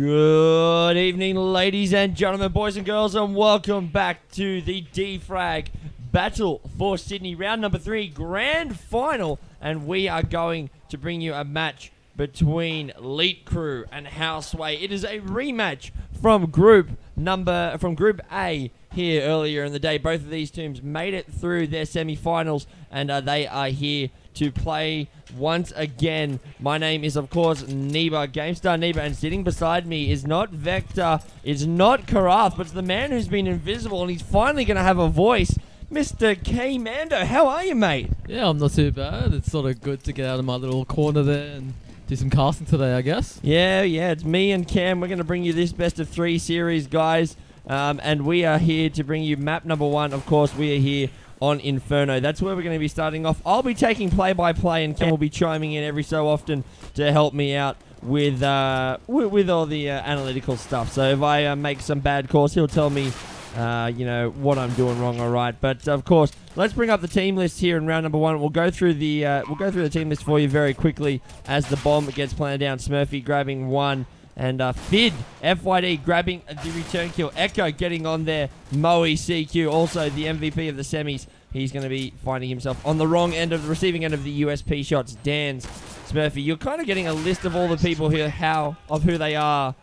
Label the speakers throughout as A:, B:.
A: Good evening, ladies and gentlemen, boys and girls, and welcome back to the D-Frag Battle for Sydney, round number 3, grand final, and we are going to bring you a match between Elite Crew and Houseway. It is a rematch from Group A here earlier in the day. Both of these teams made it through their semi-finals, and they are here to play once again. My name is, of course, Neba, GameStar Neba, and sitting beside me is not Vector, it's not Karath, but it's the man who's been invisible, and he's finally going to have a voice, Mr. K Mando. How are you, mate?
B: Yeah, I'm not too bad. It's sort of good to get out of my little corner there and do some casting today, I guess.
A: Yeah, it's me and Cam. We're going to bring you this best of 3 series, guys, and we are here to bring you map number 1. Of course, we are here on Inferno. That's where we're going to be starting off. I'll be taking play-by-play, and Cam will be chiming in every so often to help me out with all the analytical stuff. So if I make some bad calls, he'll tell me, what I'm doing wrong or right. But of course, let's bring up the team list here in round number 1. We'll go through the team list for you very quickly as the bomb gets planted down. Smurfy grabbing 1. And Fid, FYD, grabbing the return kill. Echo getting on there. Moe CQ, also the MVP of the semis. He's going to be finding himself on the wrong end of the receiving end of the USP shots. Dan's, Smurfy, you're kind of getting a list of all the people here, of who they are.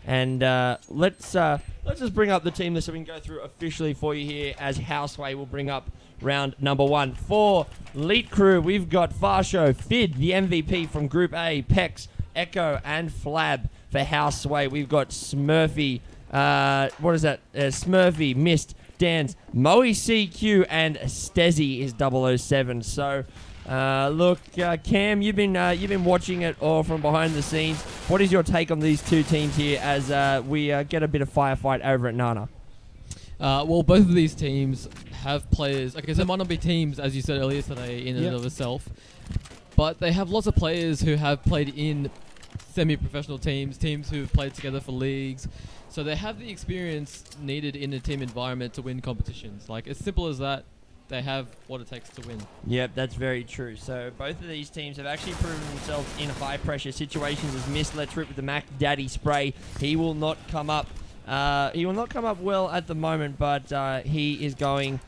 A: And let's just bring up the team list so we can go through officially for you here, as Houseway will bring up round number 1. For Elite Crew, we've got Farshow, Fid, the MVP from Group A, Pex, Echo, and Flab. For Houseway, we've got Smurfy, Smurfy, Mist, Dan's, Moe CQ, and Stezzy is 007. So, look, Cam, you've been watching it all from behind the scenes. What is your take on these two teams here as we get a bit of firefight over at Nana?
B: Well, both of these teams have players. Okay, so they might not be teams, as you said earlier today, in and of itself, but they have lots of players who have played in semi-professional teams who've played together for leagues, so they have the experience needed in a team environment to win competitions. Like, as simple as that, they have what it takes to win. Yep,
A: that's very true. So both of these teams have actually proven themselves in high-pressure situations. As Mist lets rip with the Mac Daddy spray, he will not come up. He will not come up well at the moment, but he is going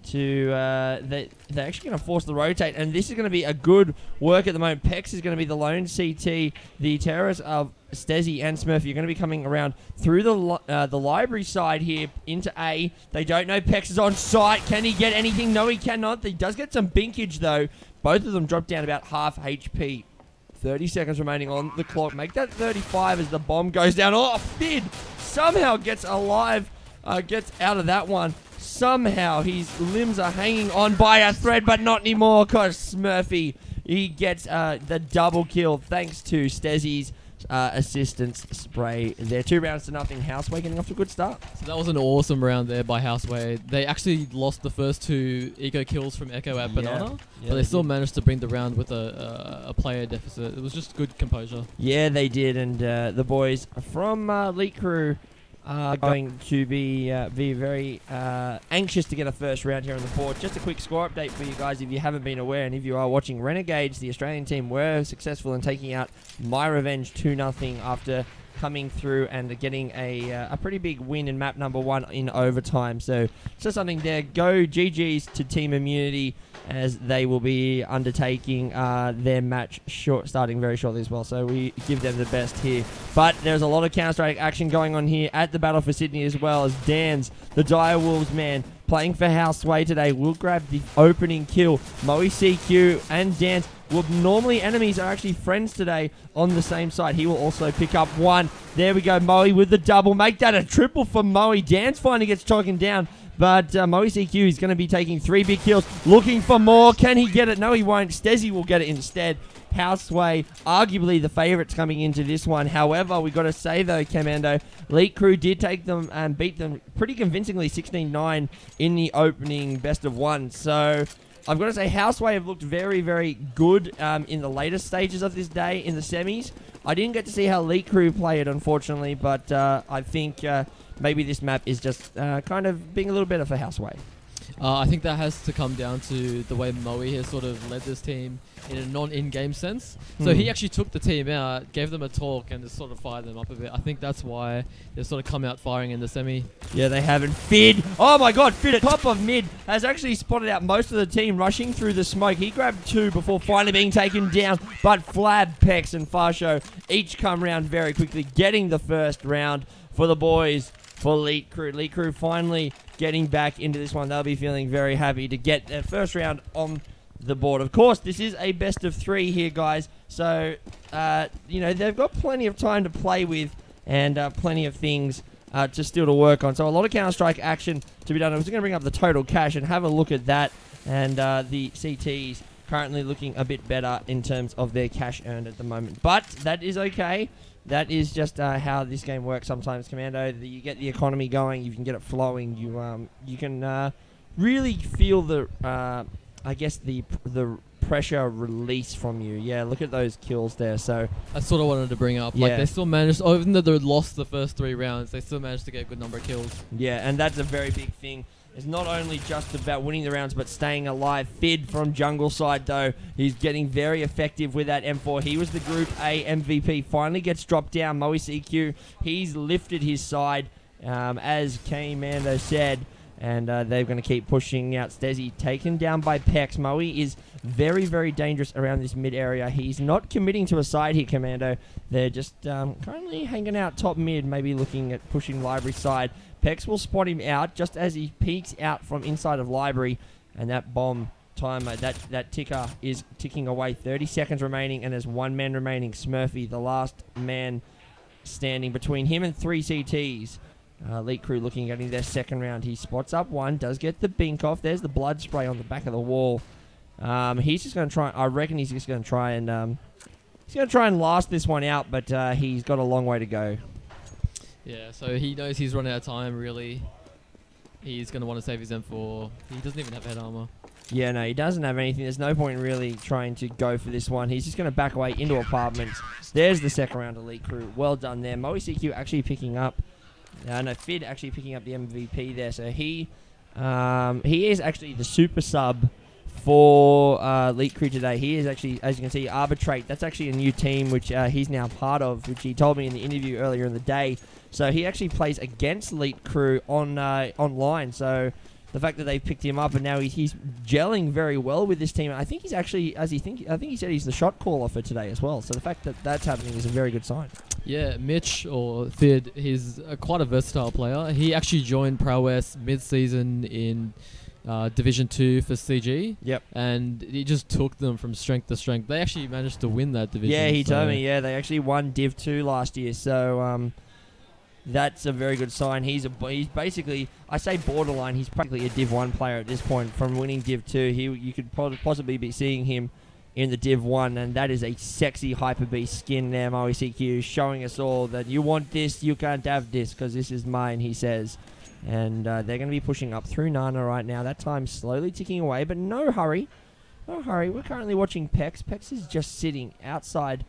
A: to they're actually going to force the rotate, and this is going to be a good work at the moment. Pex is going to be the lone CT. The terrorists of Stezzy and Smurfy are going to be coming around through the library side here into A. They don't know Pex is on site. Can he get anything? No, he cannot. He does get some binkage, though. Both of them drop down about half HP. 30 seconds remaining on the clock. Make that 35 as the bomb goes down. Oh, Fid somehow gets alive, gets out of that one. Somehow his limbs are hanging on by a thread, but not anymore, because Smurfy, he gets the double kill thanks to Stezzy's assistance spray. They're 2 rounds to nothing. Houseway getting off to a good start.
B: So that was an awesome round there by Houseway. They actually lost the first 2 eco kills from Echo at Banana, but they still managed to bring the round with a player deficit. It was just good composure.
A: Yeah, they did, and the boys from Elite Crew are going to be very anxious to get a first round here on the board. Just a quick score update for you guys if you haven't been aware, and if you are watching Renegades, the Australian team were successful in taking out My Revenge 2-0 after coming through and getting a pretty big win in map number 1 in overtime. So just something there. Go GG's to Team Immunity, as they will be undertaking their match starting very shortly as well. So we give them the best here. But there's a lot of Counter-Strike action going on here at the Battle for Sydney, as well as Dan's, the Dire Wolves man, playing for Houseway today, will grab the opening kill. Moe CQ and Dan's, well, normally enemies are actually friends today on the same side. He will also pick up 1. There we go, Moe with the double. Make that a triple for Moe. Dan's finally gets taken down, but Moe CQ is going to be taking 3 big kills, looking for more. Can he get it? No, he won't. Stezzy will get it instead. Houseway, arguably the favourites coming into this one. However, we got to say, though, Commando, Elite Crew did take them and beat them pretty convincingly 16-9 in the opening best of 1. So I've got to say, Houseway have looked very, very good in the later stages of this day in the semis. I didn't get to see how Elite Crew play it, unfortunately, but I think maybe this map is just kind of being a little better for Houseway.
B: I think that has to come down to the way Moe has sort of led this team in a non-in-game sense. So he actually took the team out, gave them a talk, and just sort of fired them up a bit. I think that's why they've sort of come out firing in the semi.
A: Yeah, they haven't. Fid, oh my god, Fid at top of mid has actually spotted out most of the team rushing through the smoke. He grabbed 2 before finally being taken down, but Flab, Pex, and Farsho each come round very quickly, getting the first round for the boys for Elite Crew. Elite Crew finally getting back into this one. They'll be feeling very happy to get their first round on the board. Of course, this is a best of 3 here, guys. So, you know, they've got plenty of time to play with and plenty of things just still to work on. So a lot of Counter-Strike action to be done. I'm just going to bring up the total cash and have a look at that. And the CTs currently looking a bit better in terms of their cash earned at the moment. But that is okay. That is just how this game works sometimes, Commando. You get the economy going, you can get it flowing. You can really feel the, I guess the pressure release from you. Yeah, look at those kills there. So
B: that's what I wanted to bring up.
A: Yeah.
B: Like they still managed, even though they lost the first 3 rounds, they still managed to get a good number of kills.
A: Yeah, and that's a very big thing. It's not only just about winning the rounds, but staying alive. Fid from jungle side, though, he's getting very effective with that M4. He was the Group A MVP. Finally gets dropped down. Moe CQ, he's lifted his side, as K-Mando said, and they're going to keep pushing out. Stezzy taken down by Pex. Moe is very, very dangerous around this mid area. He's not committing to a side here, Commando. They're just currently hanging out top mid, maybe looking at pushing library side. Pex will spot him out just as he peeks out from inside of library, and that bomb timer, that ticker is ticking away. 30 seconds remaining, and there's 1 man remaining. Smurfy, the last man standing between him and 3 CTs. Elite Crew looking at their second round. He spots up 1, does get the bink off. There's the blood spray on the back of the wall. He's just going to try. I reckon he's just going to try and last this one out, but he's got a long way to go.
B: Yeah, so he knows he's run out of time, really. He's going to want to save his M4. He doesn't even have head armor.
A: Yeah, no, he doesn't have anything. There's no point in really trying to go for this one. He's just going to back away into apartments. There's the second round, Elite Crew. Well done there. Moe CQ actually picking up... no, Fid actually picking up the MVP there. So he is actually the super sub for Elite Crew today. He is actually, as you can see, Arbitrate. That's actually a new team which he's now part of, which he told me in the interview earlier in the day. So he actually plays against Elite Crew on online. So the fact that they've picked him up and now he's gelling very well with this team. I think he's actually, I think he said he's the shot caller for today as well. So the fact that that's happening is a very good sign.
B: Yeah, Mitch, or Fid, he's quite a versatile player. He actually joined Prowess mid-season in Division 2 for CG.
A: Yep.
B: And he just took them from strength to strength. They actually managed to win that division.
A: Yeah, he told me. Yeah, they actually won Div 2 last year. So that's a very good sign. He's basically, I say borderline, he's practically a Div 1 player at this point. From winning Div 2, you could possibly be seeing him in the Div 1, and that is a sexy Hyper Beast skin there, Moe CQ, showing us all that you want this, you can't have this, because this is mine, he says. And they're going to be pushing up through Nana right now. That time's slowly ticking away, but no hurry. No hurry. We're currently watching Pex. Pex is just sitting outside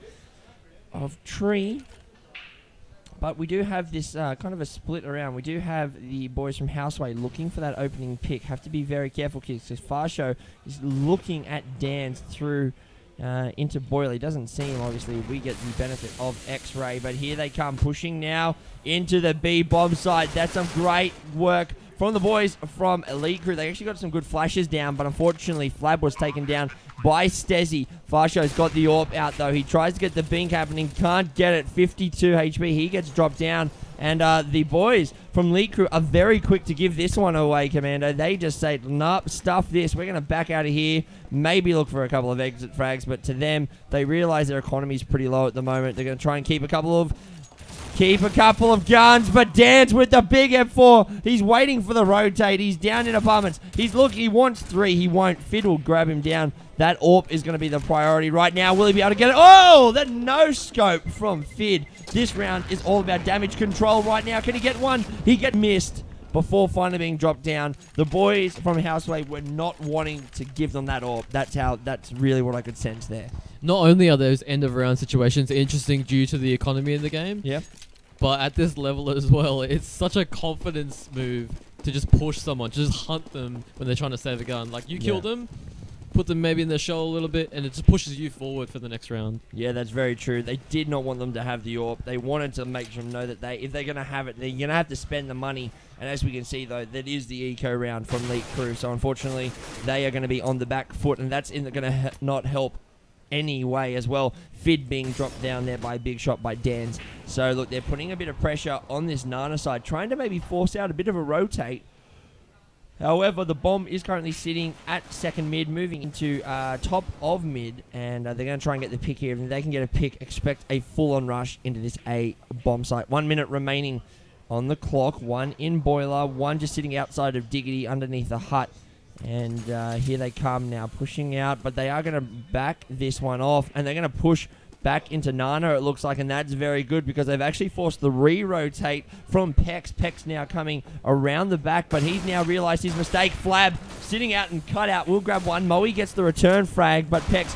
A: of tree. But we do have this kind of a split around. We do have the boys from Houseway looking for that opening pick. Have to be very careful, kids, because Farsho is looking at Dan's through into Boyle. He doesn't see him, obviously. We get the benefit of X-Ray, but here they come, pushing now into the B bomb side. That's some great work from the boys from Elite Crew. They actually got some good flashes down, but unfortunately, Flab was taken down by Stezzy. Farsho's got the AWP out, though. He tries to get the bink happening, can't get it. 52 HP. He gets dropped down. And the boys from Elite Crew are very quick to give this one away, Commando. They just say, nope, stuff this. We're going to back out of here. Maybe look for a couple of exit frags. But to them, they realize their economy is pretty low at the moment. They're going to try and keep a couple of guns, but Dan's with the big F4. He's waiting for the rotate. He's down in apartments. He wants 3. He won't. Fid will grab him down. That AWP is going to be the priority right now. Will he be able to get it? Oh, that no scope from Fid. This round is all about damage control right now. Can he get one? He gets missed before finally being dropped down. The boys from Houseway were not wanting to give them that AWP. That's really what I could sense there.
B: Not only are those end of round situations interesting due to the economy in the game,
A: yeah,
B: but at this level as well, it's such a confidence move to just push someone, to just hunt them when they're trying to save a gun. Like, you kill them, put them maybe in their shell a little bit, and it just pushes you forward for the next round.
A: Yeah, that's very true. They did not want them to have the AWP. They wanted to make them know that if they're going to have it, they're going to have to spend the money. And as we can see, though, that is the eco round from Elite Crew. So, unfortunately, they are going to be on the back foot, and that's going to not help anyway as well. Fid being dropped down there by a big shot by Dans. So, look, they're putting a bit of pressure on this Nana side, trying to maybe force out a bit of a rotate. However, the bomb is currently sitting at second mid, moving into top of mid, and they're going to try and get the pick here. If they can get a pick, expect a full-on rush into this A bomb site. 1 minute remaining on the clock. One in boiler, one just sitting outside of Diggity underneath the hut. And here they come now, pushing out, but they are going to back this one off, and they're going to push back into Nana, it looks like, and that's very good because they've actually forced the re-rotate from Pex. Pex now coming around the back, but he's now realized his mistake. Flab sitting out and cut out. We'll grab one. Moe gets the return frag, but Pex,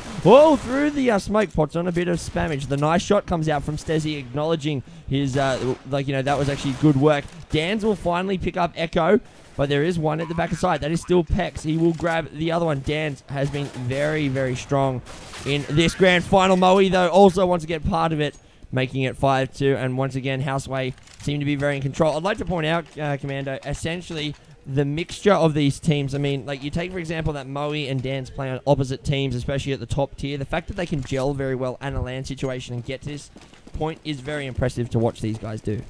A: through the smoke pots on a bit of spammage. The nice shot comes out from Stezzy, acknowledging his, that was actually good work. Dans will finally pick up Echo, but there is one at the back of side. That is still Pex. He will grab the other one. Dans has been very, very strong in this grand final. Moe, though, also wants to get part of it, making it 5-2. And once again, Houseway seem to be very in control. I'd like to point out, Commando, essentially the mixture of these teams. I mean, like, you take, for example, that Moe and Dans play on opposite teams, especially at the top tier. The fact that they can gel very well in a LAN situation and get to this point is very impressive to watch these guys do.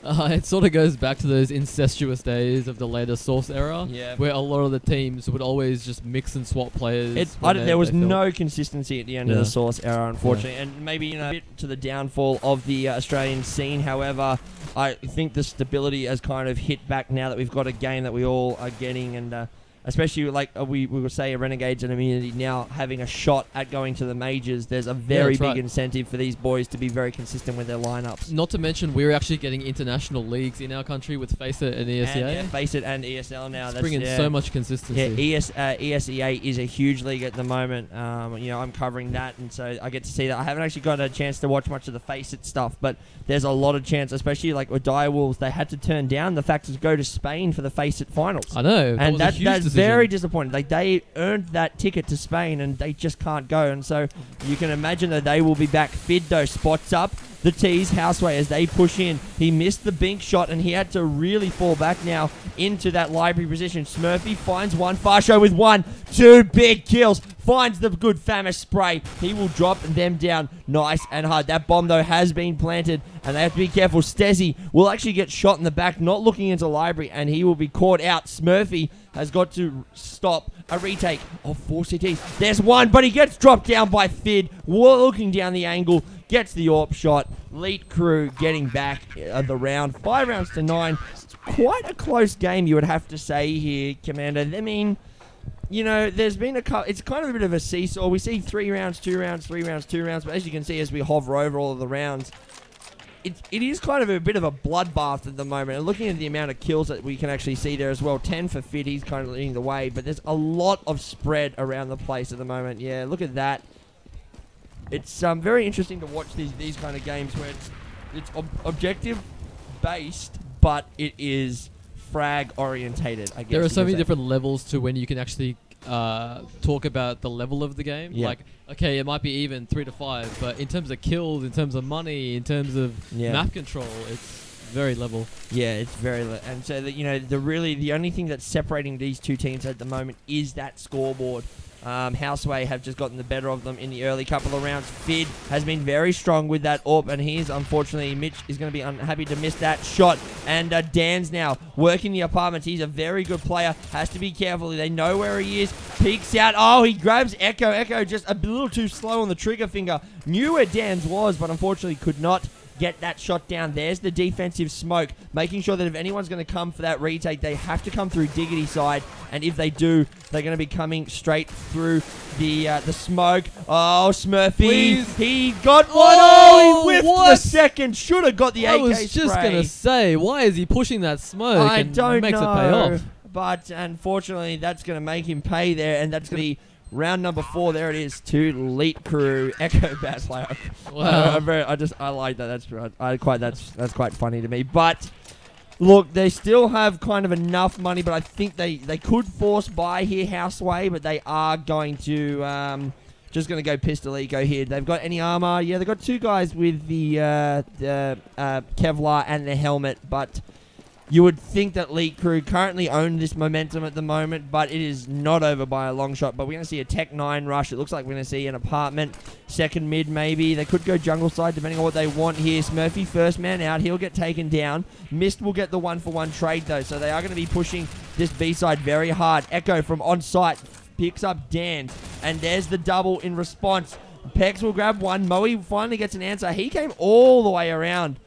B: It sort of goes back to those incestuous days of the later Source era, where a lot of the teams would always just mix and swap players.
A: There was no consistency at the end of the Source era, unfortunately, and maybe a bit to the downfall of the Australian scene. However, I think the stability has kind of hit back now that we've got a game that we all are getting, and especially like we would say, a Renegades and Immunity now having a shot at going to the majors. There's a very big incentive for these boys to be very consistent with their lineups. Not
B: to mention, we're actually getting international leagues in our country with FACEIT and ESEA.
A: FACEIT and ESL now.
B: It's bringing so much consistency.
A: Yeah, ESEA is a huge league at the moment. I'm covering that, and so I get to see that. I haven't actually got a chance to watch much of the FACEIT stuff, but there's a lot of chance, especially like with Direwolves, they had to turn down the fact to go to Spain for the FACEIT finals.
B: I know,
A: and that's very disappointing. Like, they earned that ticket to Spain and they just can't go, and so you can imagine that they will be back. Fid, though, spots up the tease Houseway as they push in. He missed the bink shot and he had to really fall back now into that library position. Smurfy finds one. Farshow with 2 big kills. Finds the good Famish spray. He will drop them down nice and hard. That bomb, though, has been planted and they have to be careful. Stezzy will actually get shot in the back, not looking into library, and he will be caught out. Smurfy has got to stop a retake of 4 CTs. There's one, but he gets dropped down by Fid. Looking down the angle, gets the AWP shot. Elite Crew getting back the round. 5 rounds to 9. Quite a close game, you would have to say here, Commander. I mean, there's been it's kind of a bit of a seesaw. We see 3 rounds, 2 rounds, 3 rounds, 2 rounds, but as you can see, as we hover over all of the rounds, it is kind of a bit of a bloodbath at the moment. And looking at the amount of kills that we can actually see there as well, 10 for Fid, he's kind of leading the way, but there's a lot of spread around the place at the moment. Yeah, look at that. It's very interesting to watch these kind of games where it's objective based, but it is frag orientated, I guess.
B: There are so many different levels to when you can actually talk about the level of the game. Like, okay, it might be even 3 to 5, but in terms of kills, in terms of money, in terms of map control, it's very level. Yeah, it's very and so that the only thing that's separating these two teams at the moment is that scoreboard. Houseway have just gotten the better of them in the early couple of rounds. Fid has been very strong with that AWP, and he's unfortunately, Mitch is going to be unhappy to miss that shot. And Dan's now working the apartments. He's a very good player. Has to be careful. They know where he is. Peeks out. Oh, he grabs Echo. Echo just a little too slow on the trigger finger. Knew where Dan's was, but unfortunately could not get that shot down. There's the defensive smoke, making sure that if anyone's going to come for that retake, they have to come through Diggity side, and if they do, they're going to be coming straight through the smoke. Oh, Smurfy, please. He got one. Oh, he whiffed the second. Should have got the AK spray. I was just going to say, why is he pushing that smoke? I don't know. It pay off. But unfortunately, that's going to make him pay there, and that's going to be round number 4. There it is to Elite Crew. Echo bad player. Wow. I like that. That's quite funny to me. But
A: Look, they still have kind of enough money, but I think they could force buy here Houseway, but they are going to just going to go Pistol Eco here. They've got any armor? Yeah, they've got 2 guys with the Kevlar and the helmet, but you would think that Elite Crew currently own this momentum at the moment, but it is not over by a long shot. But we're going to see a Tech 9 rush. It looks like we're going to see an apartment, second mid maybe. They could go jungle side depending on what they want here. Smurfy first man out. He'll get taken down. Mist will get the 1-for-1 trade though, so they are going to be pushing this B side very hard. Echo from on site picks up Dan, and there's the double in response. Pex will grab one. Moe finally gets an answer. He came all the way around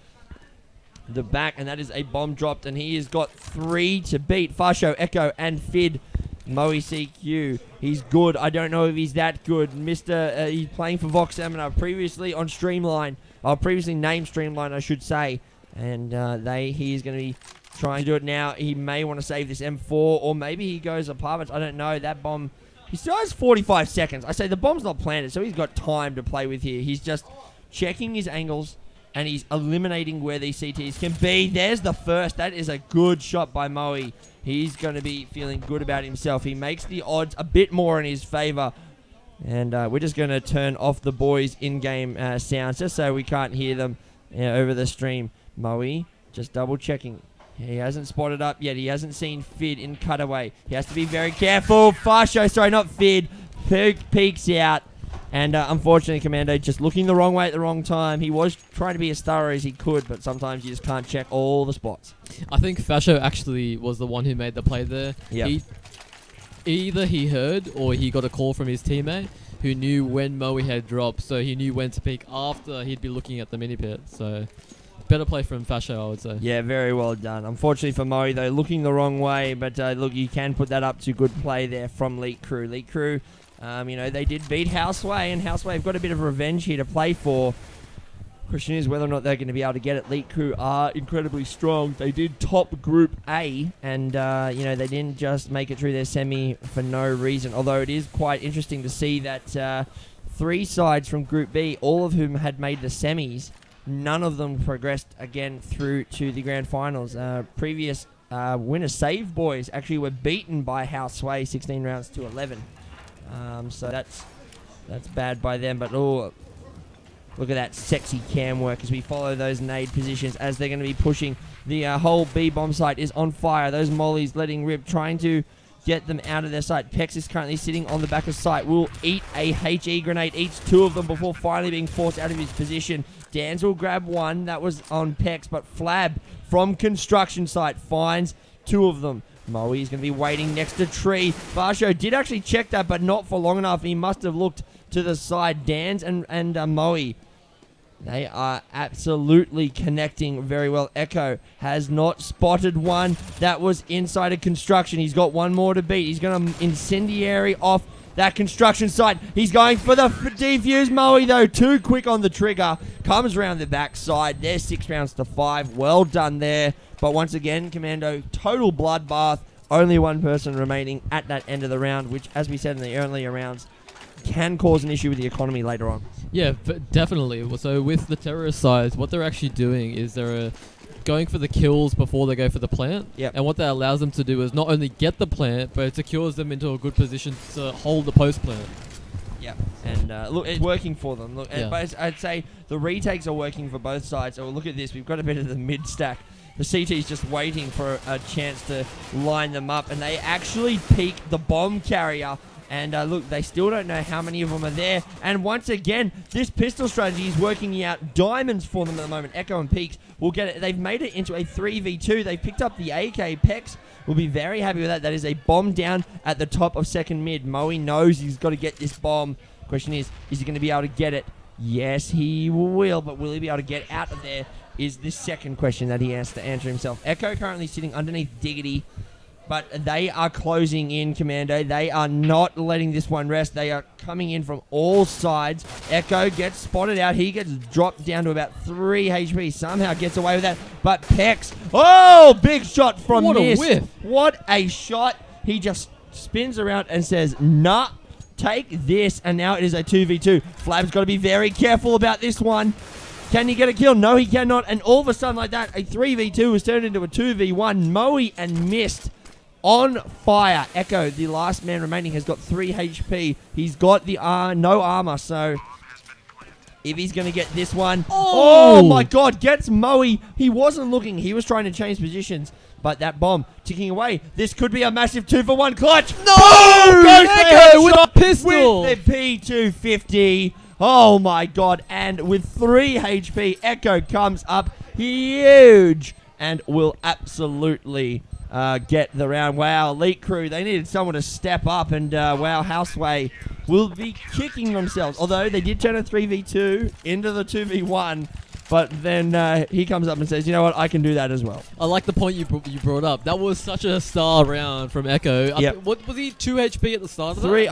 A: the back, and that is a bomb dropped, and he has got 3 to beat. Fasho, Echo, and Fid. Moe CQ, he's good. I don't know if he's that good. He's playing for Vox Seminar, previously on Streamline, previously named Streamline, I should say, and he is going to be trying to do it now. He may want to save this M4, or maybe he goes apartments. I don't know. That bomb, he still has 45 seconds. I say the bomb's not planted, so he's got time to play with here. He's just checking his angles, and he's eliminating where these CTs can be. There's the first. That is a good shot by Moe. He's going to be feeling good about himself. He makes the odds a bit more in his favor. And we're just going to turn off the boys' in-game sounds just so we can't hear them over the stream. Moe just double-checking. He hasn't spotted up yet. He hasn't seen Fid in cutaway. He has to be very careful. Fasho, sorry, not Fid. Peeks out. And unfortunately, Commando just looking the wrong way at the wrong time. He was trying to be as thorough as he could, but sometimes you just can't check all the spots.
B: I think Fasho actually was the one who made the play there.
A: Yep.
B: Either he heard or he got a call from his teammate who knew when Moe had dropped, so he knew when to peek after he'd be looking at the mini pit. So better play from Fasho, I would say.
A: Yeah, very well done. Unfortunately for Moe, though, looking the wrong way, but look, you can put that up to good play there from Elite Crew. Elite Crew, they did beat Houseway, and Houseway have got a bit of revenge here to play for. Question is whether or not they're going to be able to get it. Elite Crew are incredibly strong. They did top Group A, and they didn't just make it through their semi for no reason. Although it is quite interesting to see that 3 sides from Group B, all of whom had made the semis, none of them progressed again through to the grand finals. Previous winner Save Boys actually were beaten by Houseway 16 rounds to 11. So that's bad by them. But look at that sexy cam work as we follow those nade positions as they're going to be pushing. The whole B bomb site is on fire. Those mollies letting rip, trying to get them out of their sight. Pex is currently sitting on the back of site. Will eat a HE grenade, eats 2 of them before finally being forced out of his position. Dans will grab 1. That was on Pex, but Flab from construction site finds 2 of them. Moe is going to be waiting next to tree. Fasho did actually check that, but not for long enough. He must have looked to the side. Dans and Moe, they are absolutely connecting very well. Echo has not spotted one. That was inside of construction. He's got 1 more to beat. He's going to incendiary off that construction site. He's going for the defuse. Moe, though, too quick on the trigger. Comes around the backside. There's 6 rounds to 5. Well done there. But once again, Commando, total bloodbath. Only 1 person remaining at that end of the round, which, as we said in the earlier rounds, can cause an issue with the economy later on.
B: Yeah, definitely. So with the terrorist sides, what they're actually doing is they're going for the kills before they go for the plant.
A: Yep. And
B: what that allows them to do is not only get the plant, but it secures them into a good position to hold the post plant.
A: Yeah, and look, it's working for them. Look,
B: yeah.
A: But I'd say the retakes are working for both sides. So look at this. We've got a bit of the mid stack. The CT's just waiting for a chance to line them up, and they actually peek the bomb carrier. And look, they still don't know how many of them are there. And once again, this pistol strategy is working out diamonds for them at the moment. Echo and Peaks will get it. They've made it into a 3v2. They've picked up the AK. Pex will be very happy with that. That is a bomb down at the top of second mid. Moe knows he's got to get this bomb. Question is he going to be able to get it? Yes, he will, but will he be able to get out of there is the second question that he has to answer himself. Echo currently sitting underneath Diggity, but they are closing in, Commando. They are not letting this one rest. They are coming in from all sides. Echo gets spotted out. He gets dropped down to about 3 HP. Somehow gets away with that. But Pex, oh, big shot from Mist.
B: What a whiff.
A: What a shot. He just spins around and says, nah, take this. And now it is a 2v2. Flab's got to be very careful about this one. Can he get a kill? No, he cannot. And all of a sudden like that, a 3v2 was turned into a 2v1. Moe and Mist on fire. Echo, the last man remaining, has got 3 HP. He's got the no armor, so if he's going to get this one... Oh my god, gets Moe. He wasn't looking. He was trying to change positions. But that bomb ticking away. This could be a massive 2-for-1 clutch.
B: No!
A: Goes
B: Echo with a pistol.
A: With the P250. Oh my god. And with 3 HP, Echo comes up huge and will absolutely get the round. Wow, Elite Crew, they needed someone to step up, and wow, Houseway will be kicking themselves. Although they did turn a 3v2 into the 2v1. But then he comes up and says, you know what, I can do that as well.
B: I like the point you brought up. That was such a star round from Echo.
A: Yep.
B: What was he, 2 HP at the start of that?
A: 3,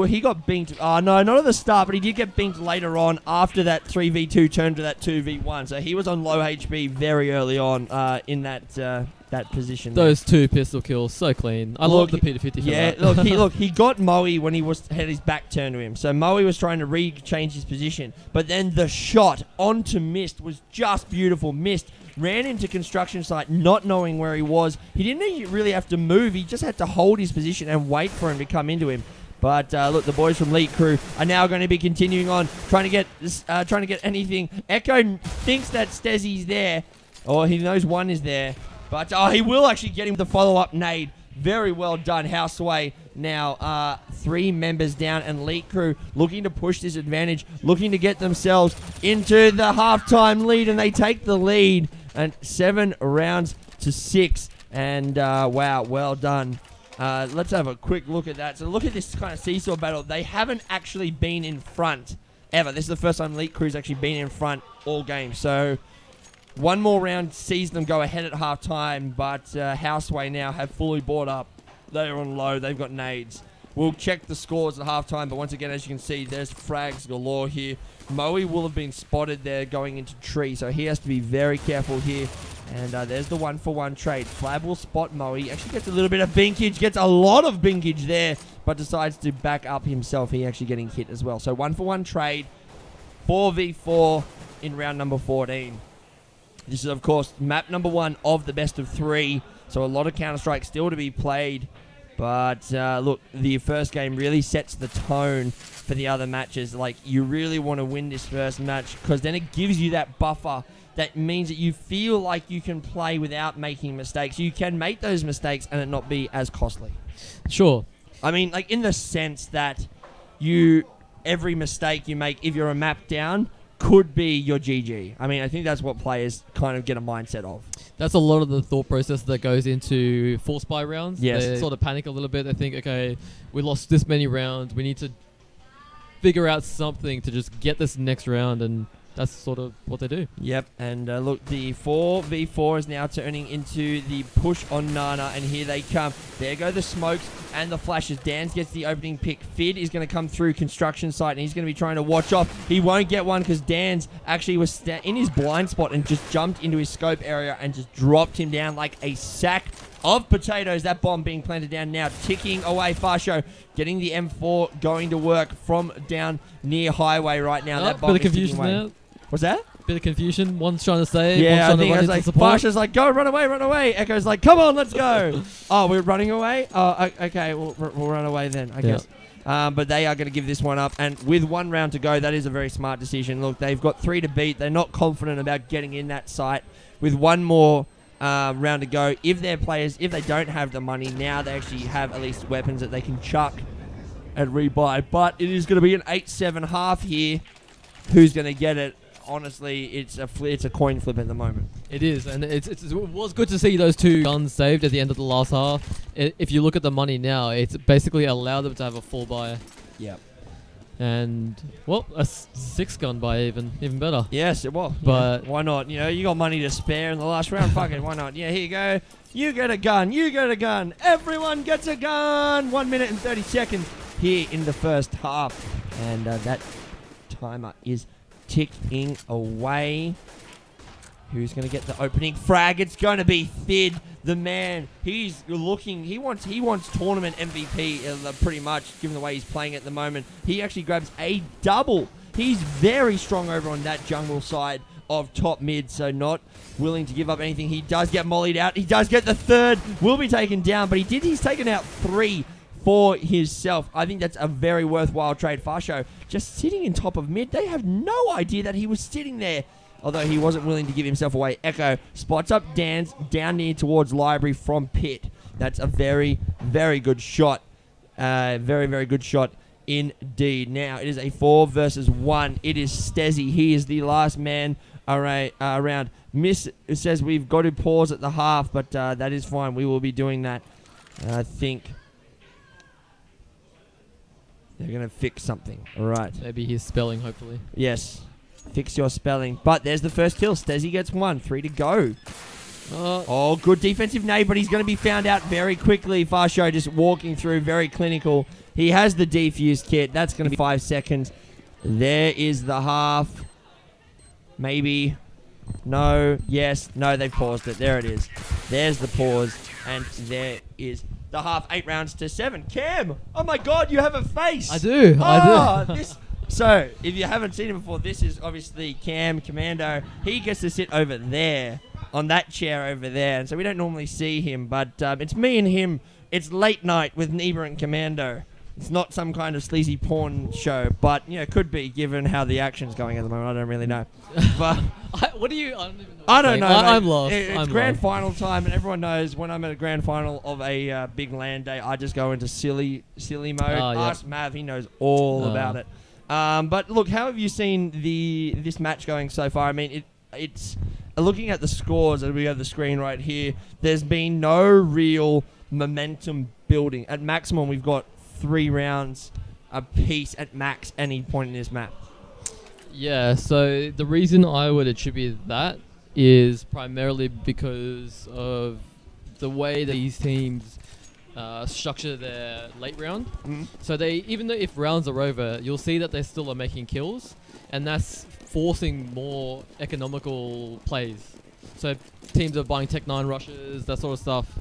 A: he got binked. No, not at the start, but he did get binked later on after that 3v2 turned to that 2v1. So he was on low HP very early on in that position.
B: Those 2 pistol kills, so clean. I love the P250.
A: Yeah, he got Moe when he had his back turned to him. So Moe was trying to change his position, but then the shot onto Mist was just beautiful. Mist ran into construction site not knowing where he was. He didn't really have to move. He just had to hold his position and wait for him to come into him. But look, the boys from Elite Crew are now going to be continuing on, trying to get anything. Echo thinks that Stezzy's there, or he knows one is there. But he will actually get him the follow-up nade. Very well done, Houseway. Now 3 members down, and Elite Crew looking to push this advantage, looking to get themselves into the halftime lead, and they take the lead, and 7 rounds to 6. And wow, well done. Let's have a quick look at that. So look at this kind of seesaw battle. They haven't actually been in front ever. This is the first time Elite Crew's actually been in front all game. So one more round sees them go ahead at halftime, but Houseway now have fully bought up. They're on low. They've got nades. We'll check the scores at halftime, but once again, as you can see, there's frags galore here. Moe will have been spotted there going into tree, so he has to be very careful here. And there's the 1-for-1 trade. Flab will spot Moe. He actually gets a little bit of binkage, gets a lot of binkage there, but decides to back up himself. He actually getting hit as well. So 1-for-1 trade, 4v4 in round number 14. This is, of course, map number 1 of the best of 3. So a lot of Counter-Strike still to be played. But look, the first game really sets the tone for the other matches. Like, you really want to win this first match, because then it gives you that buffer. That means that you feel like you can play without making mistakes. You can make those mistakes and it not be as costly.
B: Sure.
A: I mean, like, in the sense that every mistake you make, if you're a map down, could be your GG. I mean, I think that's what players kind of get a mindset of.
B: That's a lot of the thought process that goes into force buy rounds.
A: Yes.
B: They sort of panic a little bit. They think, okay, we lost this many rounds. We need to figure out something to just get this next round, and that's sort of what they do. Yep,
A: and look, the 4v4 is now turning into the push on Nana, and here they come. There go the smokes and the flashes. Dans gets the opening pick. Fid is going to come through construction site, and he's going to be trying to watch off. He won't get one because Dans actually was in his blind spot and just jumped into his scope area and just dropped him down like a sack of potatoes. That bomb being planted down now, ticking away. Farsho getting the M4 going to work from down near highway right now. That bomb
B: bit of confusion there.
A: What's that?
B: Bit of confusion. One's trying to save.
A: Yeah,
B: one's
A: I think
B: trying to
A: it's like Farsha's like, go, run away, run away. Echo's like, come on, let's go. Oh, we're running away? Oh, okay, we'll run away then, I guess. But they are going to give this one up. And with 1 round to go, that is a very smart decision. Look, they've got 3 to beat. They're not confident about getting in that site. With 1 more round to go, if their players, if they don't have the money, now they actually have at least weapons that they can chuck and rebuy. But it is going to be an 8-7 half here. Who's going to get it? Honestly, it's a coin flip at the moment.
B: It is, and it was good to see those 2 guns saved at the end of the last half. If you look at the money now, it's basically allowed them to have a full buy.
A: Yep.
B: And, well, a 6 gun buy even better.
A: Yes, it was.
B: But
A: why not? You know, you got money to spare in the last round. Fuck it, why not? Yeah, here you go. You get a gun. You get a gun. Everyone gets a gun. 1 minute and 30 seconds here in the first half. And that timer is ticking away. Who's going to get the opening frag? It's going to be Fid, the man. He's looking. He wants tournament MVP pretty much, given the way he's playing at the moment. He actually grabs a double. He's very strong over on that jungle side of top mid, so not willing to give up anything. He does get mollied out. He does get the third. Will be taken down, but he's taken out 3 for himself. I think that's a very worthwhile trade. Farsho just sitting in top of mid. They have no idea that he was sitting there, although he wasn't willing to give himself away. Echo spots up Dan's down near towards Library from pit. That's a very, very good shot. Very, very good shot indeed. Now, it is a 4 versus 1. It is Stezzy. He is the last man around. Miss says we've got to pause at the half, but that is fine. We will be doing that. I think they're going to fix something. All right.
B: Maybe his spelling, hopefully.
A: Yes. Fix your spelling. But there's the first kill. Stezzy gets 1. 3 to go. Oh, good defensive nade, but he's going to be found out very quickly. Farsho just walking through, very clinical. He has the defuse kit. That's going to be 5 seconds. There is the half. Maybe. No. Yes. No, they've paused it. There it is. There's the pause. And there is the half. 8 rounds to 7. Cam! Oh my god, you have a face!
B: I do. I do.
A: So, if you haven't seen him before, this is obviously Cam, Commando. He gets to sit over there, on that chair over there. And so we don't normally see him, but it's me and him. It's late night with Neba and Commando. It's not some kind of sleazy porn show, but, you know, it could be given how the action's going at the moment. I don't really know. But
B: what do you... I don't even know.
A: I don't know.
B: I'm lost.
A: It's grand final time, and everyone knows when I'm at a grand final of a big land day, I just go into silly mode. Ask Mav, he knows all about it. But look, how have you seen this match going so far? I mean, it's looking at the scores as we have the screen right here. There's been no real momentum building. At maximum, we've got 3 rounds apiece at max any point in this map.
B: Yeah, so the reason I would attribute that is primarily because of the way these teams structure their late round. So they, even though if rounds are over, you'll see that they still are making kills, and that's forcing more economical plays. So teams are buying Tech 9 rushes, that sort of stuff.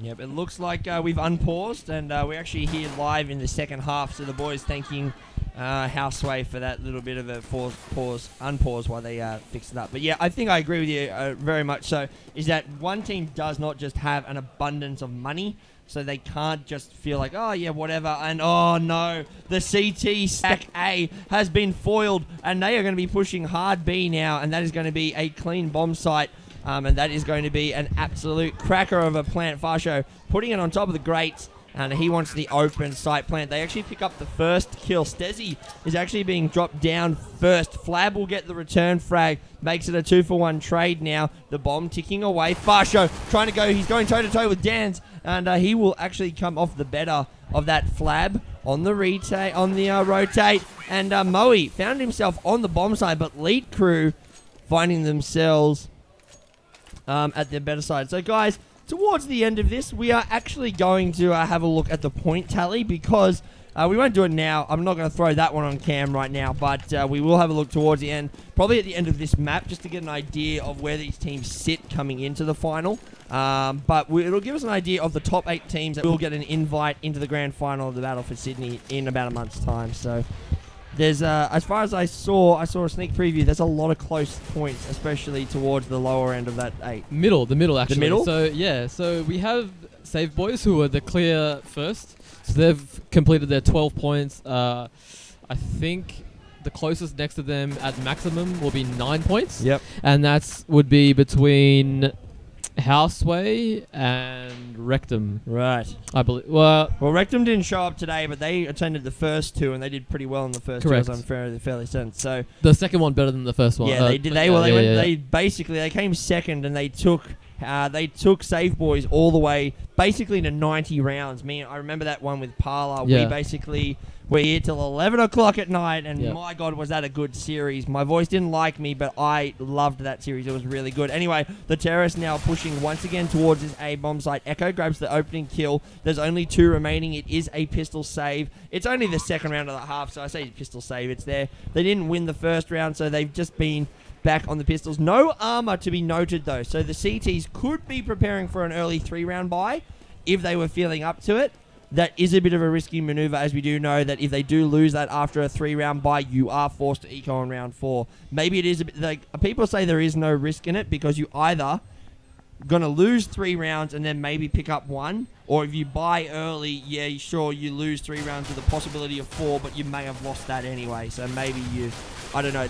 A: Yep, it looks like we've unpaused, and we're actually here live in the second half. So the boys thanking Houseway for that little bit of a unpause while they fix it up. But yeah, I think I agree with you very much so, is that one team does not just have an abundance of money, so they can't just feel like, oh yeah, whatever, and oh no, the CT stack A has been foiled, and they are going to be pushing hard B now, and that is going to be a clean bomb site. And that is going to be an absolute cracker of a plant. Farsho putting it on top of the grates, and he wants the open site plant. They actually pick up the first kill. Stezzy is actually being dropped down first. Flab will get the return frag. Makes it a 2-for-1 trade now. The bomb ticking away. Farsho trying to go. He's going toe-to-toe with Dans, and he will actually come off the better of that Flab on the rotate. And Moe found himself on the bomb side, but lead crew finding themselves at their better side. So guys, towards the end of this, we are actually going to have a look at the point tally, because we won't do it now. I'm not going to throw that one on cam right now, but we will have a look towards the end, probably at the end of this map, just to get an idea of where these teams sit coming into the final. But it'll give us an idea of the top 8 teams that will get an invite into the grand final of the Battle for Sydney in about a month's time. So there's, as far as I saw a sneak preview, there's a lot of close points, especially towards the lower end of that 8.
B: The middle actually.
A: The middle?
B: So yeah, so we have Save Boys, who are the clear first. So they've completed their 12 points. I think the closest next to them at maximum will be 9 points.
A: Yep.
B: And that would be between Houseway and Rectum.
A: Right.
B: I believe. Well,
A: Rectum didn't show up today, but they attended the first 2, and they did pretty well in the first
B: Correct.
A: 2, as I'm fairly certain. So
B: the second one better than the first one.
A: Yeah, they did. They came second, and they took Save Boys all the way basically to 90 rounds. I remember that one with Parla.
B: Yeah.
A: We're here till 11 o'clock at night, and my God, was that a good series. My voice didn't like me, but I loved that series. It was really good. Anyway, the terrorists now pushing once again towards his A bomb site. Echo grabs the opening kill. There's only 2 remaining. It is a pistol save. It's only the second round of the half, so I say pistol save. It's there. They didn't win the first round, so they've just been back on the pistols. No armor to be noted, though, so the CTs could be preparing for an early 3-round buy if they were feeling up to it. that is a bit of a risky maneuver, as we do know that if they do lose that after a 3-round bye, you are forced to eco in round 4. Maybe it is a bit like people say there is no risk in it because you either gonna lose 3 rounds and then maybe pick up 1, or if you buy early, yeah, sure, you lose 3 rounds with a possibility of 4, but you may have lost that anyway. So maybe I don't know.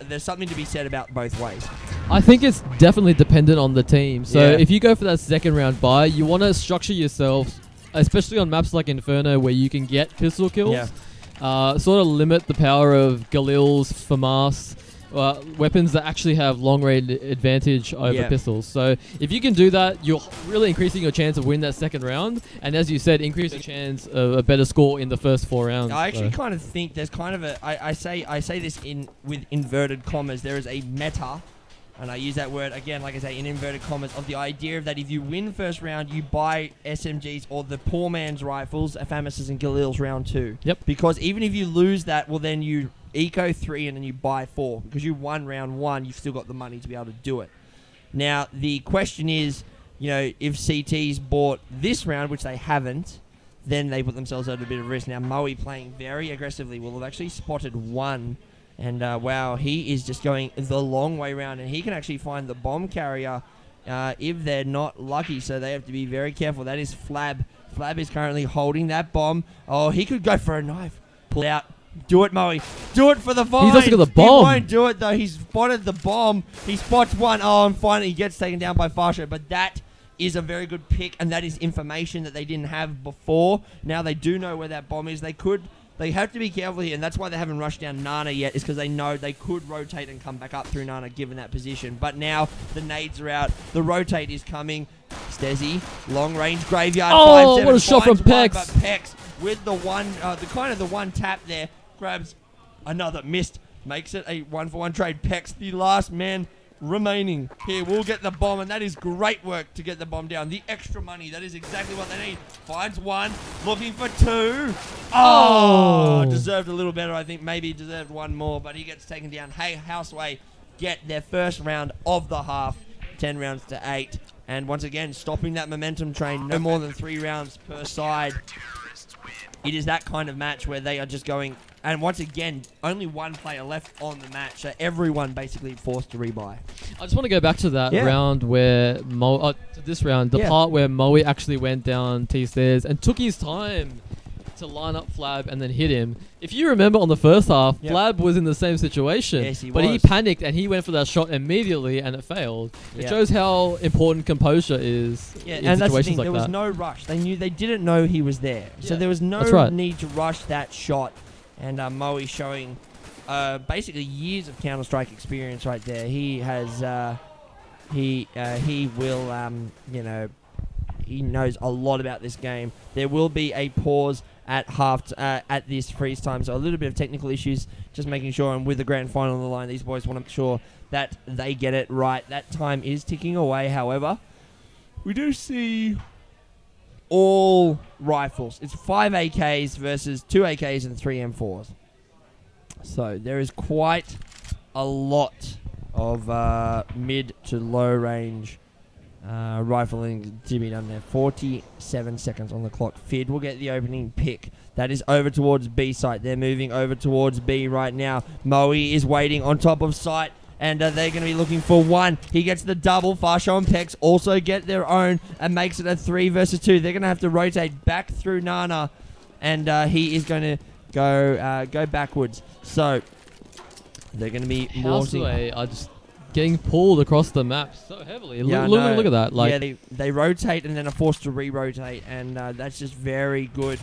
A: There's something to be said about both ways.
B: I think it's definitely dependent on the team. So
A: Yeah.
B: if you go for that second round bye, you want to structure yourself, especially on maps like Inferno where you can get pistol kills.
A: Yeah.
B: Sort of limit the power of Galil's, FAMAS, weapons that actually have long range advantage over pistols. So if you can do that, you're really increasing your chance of winning that second round, and as you said, increasing your chance of a better score in the first 4 rounds.
A: I actually kind of think there's kind of I say this with inverted commas. There is a meta, and I use that word again, like I say, in inverted commas, of the idea of that if you win first round, you buy SMGs or the poor man's rifles, FAMAS's and Galil's round 2.
B: Yep.
A: Because even if you lose that, well then you eco 3 and then you buy 4. Because you won round 1, you've still got the money to be able to do it. Now, the question is, if CT's bought this round, which they haven't, then they put themselves at a bit of risk. Now, Moe playing very aggressively will have actually spotted 1. And, wow, he is just going the long way round. And he can actually find the bomb carrier if they're not lucky. So they have to be very careful. That is Flab. Flab is currently holding that bomb. Oh, he could go for a knife. Pull out. Do it, Moe. Do it for the find.
B: He's also got the bomb.
A: He won't do it, though. He's spotted the bomb. He spots 1. Oh, and finally he gets taken down by Farsho. But that is a very good pick, and that is information that they didn't have before. Now they do know where that bomb is. They have to be careful here, and that's why they haven't rushed down Nana yet, is because they know they could rotate and come back up through Nana given that position. But now the nades are out. The rotate is coming. Stezzy, long range graveyard.
B: Oh,
A: 5-7,
B: what a shot from Pex.
A: But Pex with the one tap there, grabs another, missed, makes it a 1-for-1 trade. Pex, the last man remaining here, will get the bomb, and that is great work to get the bomb down. The extra money, that is exactly what they need. Finds 1, looking for 2. Oh, deserved a little better, I think. Maybe deserved 1 more, but he gets taken down. Hey, Houseway get their first round of the half, 10 rounds to 8. And once again, stopping that momentum train, no more than 3 rounds per side. It is that kind of match where they are just going, and once again, only 1 player left on the match, so everyone basically forced to rebuy.
B: I just want to go back to that round where to this round, the part where Moe actually went down T stairs and took his time to line up Flab and then hit him. If you remember on the first half, Flab was in the same situation.
A: Yes,
B: but he panicked and he went for that shot immediately and it failed. It shows how important composure is in
A: and that's the
B: situations
A: thing,
B: like
A: there was no rush. They didn't know he was there. So there was no need to rush that shot. And Moe showing basically years of Counter-Strike experience right there. He has he will he knows a lot about this game. There will be a pause at at this freeze time, so a little bit of technical issues, just making sure, and with the grand final on the line, these boys want to make sure that they get it right. That time is ticking away, however. We do see all rifles. It's 5 AKs versus 2 AKs and 3 M4s. So there is quite a lot of mid to low range rifling to be done there. 47 seconds on the clock. Fid will get the opening pick. That is over towards B site. They're moving over towards B right now. Moe is waiting on top of site, and they're going to be looking for 1. He gets the double. Farsho and Pex also get their own and makes it a 3 versus 2. They're going to have to rotate back through Nana, and he is going to go backwards. So they're going to be
B: Houseway are just getting pulled across the map so heavily.
A: Yeah,
B: look at that. Like,
A: yeah, they rotate and then are forced to re-rotate, and that's just very good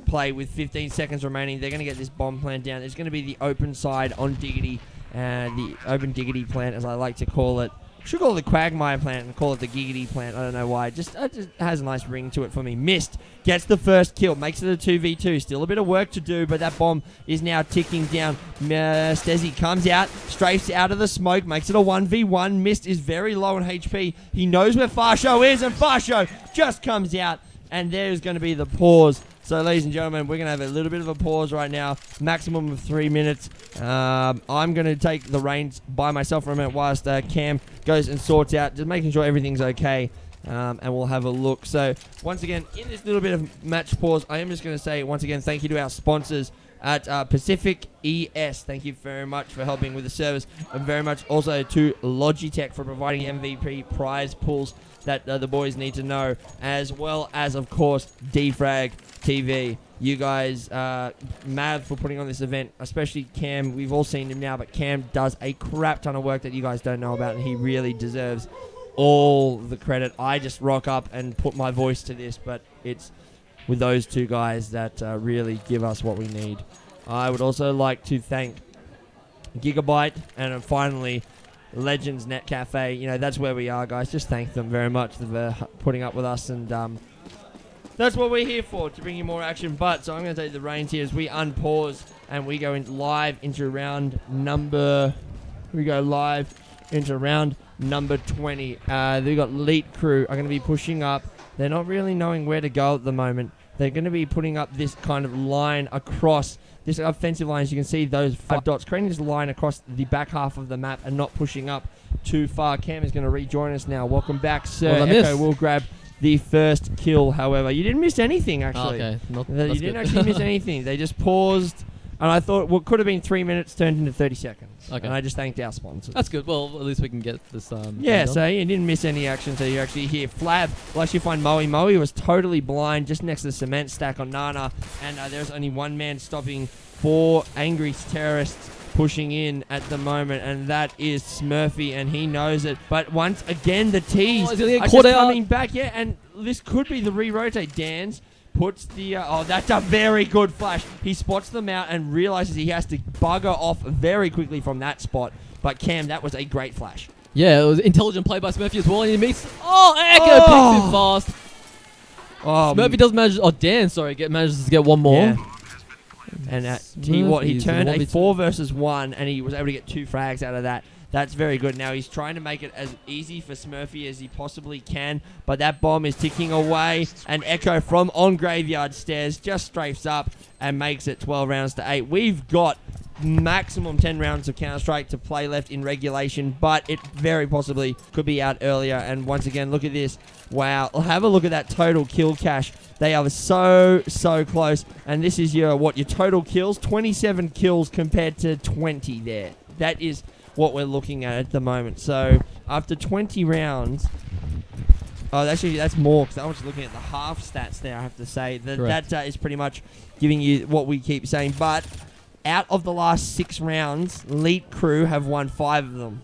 A: play with 15 seconds remaining. They're going to get this bomb plant down. There's going to be the open side on Diggity, the open Diggity plant, as I like to call it. Should call it the Quagmire plant and call it the Giggity plant. I don't know why. It just has a nice ring to it for me. Missed. Gets the first kill. Makes it a 2v2. Still a bit of work to do, but that bomb is now ticking down. Stezzy comes out, strafes out of the smoke, makes it a 1v1. Missed is very low on HP. He knows where Farsho is, and Farsho just comes out, and there's going to be the pause. So, ladies and gentlemen, we're going to have a little bit of a pause right now. Maximum of 3 minutes. I'm going to take the reins by myself for a minute whilst Cam goes and sorts out, just making sure everything's okay. and we'll have a look. So once again, in this little bit of match pause, I am just going to say once again thank you to our sponsors at Pacific ES. Thank you very much for helping with the service, and very much also to Logitech for providing MVP prize pools that the boys need to know, as well as, of course, Defrag TV. You guys, mad for putting on this event, especially Cam. We've all seen him now, but Cam does a crap ton of work that you guys don't know about, and he really deserves all the credit. I just rock up and put my voice to this, but it's with those two guys that really give us what we need. I would also like to thank Gigabyte and finally Legends Net Cafe. You know, that's where we are, guys. Just thank them very much for putting up with us, and that's what we're here for, to bring you more action. But so I'm going to take the reins here as we unpause and we go live into round number 20. They've got Elite Crew are going to be pushing up. They're not really knowing where to go at the moment. They're going to be putting up this kind of line across this offensive line. As you can see, those 5 dots, creating this line across the back half of the map and not pushing up too far. Cam is going to rejoin us now. Welcome back, sir. Echo will grab the first kill, however. You didn't miss anything, actually.
B: Okay.
A: You didn't actually miss anything. They just paused, and I thought what could have been 3 minutes turned into 30 seconds.
B: Okay.
A: And I just thanked our sponsors.
B: That's good. Well, at least we can get this.
A: Yeah, so you didn't miss any action, so you actually hear Flab. Will actually find Moe. Moe was totally blind just next to the cement stack on Nana, and there's only one man stopping 4 angry terrorists pushing in at the moment, and that is Smurfy, and he knows it. But once again, the T's are just coming back, yeah, and this could be the re-rotate. Dan's puts the... oh, that's a very good flash. He spots them out and realizes he has to bugger off very quickly from that spot. But Cam, that was a great flash.
B: Yeah, it was intelligent play by Smurfy as well, and he meets... Oh, Echo picks him fast. Smurfy does manage... Oh, Dan, sorry, manages to get one more. Yeah.
A: And he turned a 4 versus 1, and he was able to get 2 frags out of that. That's very good. Now he's trying to make it as easy for Smurfy as he possibly can, but that bomb is ticking away, and Echo from on Graveyard Stairs just strafes up and makes it 12 rounds to 8. We've got maximum 10 rounds of Counter-Strike to play left in regulation, but it very possibly could be out earlier. And once again, look at this. Wow. Have a look at that total kill cache. They are so close. And this is your total kills. 27 kills compared to 20 there. That is what we're looking at the moment. So after 20 rounds... Oh, actually, that's more, because I was looking at the half stats there, I have to say. That is pretty much giving you what we keep saying. But out of the last 6 rounds, Elite Crew have won 5 of them.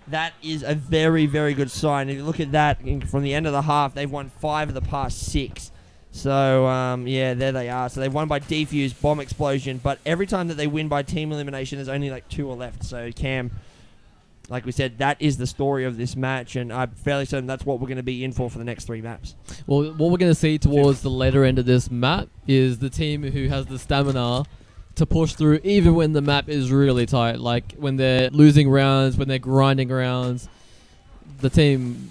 A: That is a very, very good sign. If you look at that, from the end of the half, they've won 5 of the past 6. So, yeah, there they are. So they've won by defuse, bomb explosion. But every time that they win by team elimination, there's only like 2 are left. So, Cam, like we said, that is the story of this match. And I'm fairly certain that's what we're going to be in for the next 3 maps.
B: Well, what we're going to see towards the later end of this map is the team who has the stamina to push through even when the map is really tight. Like when they're losing rounds, when they're grinding rounds, the team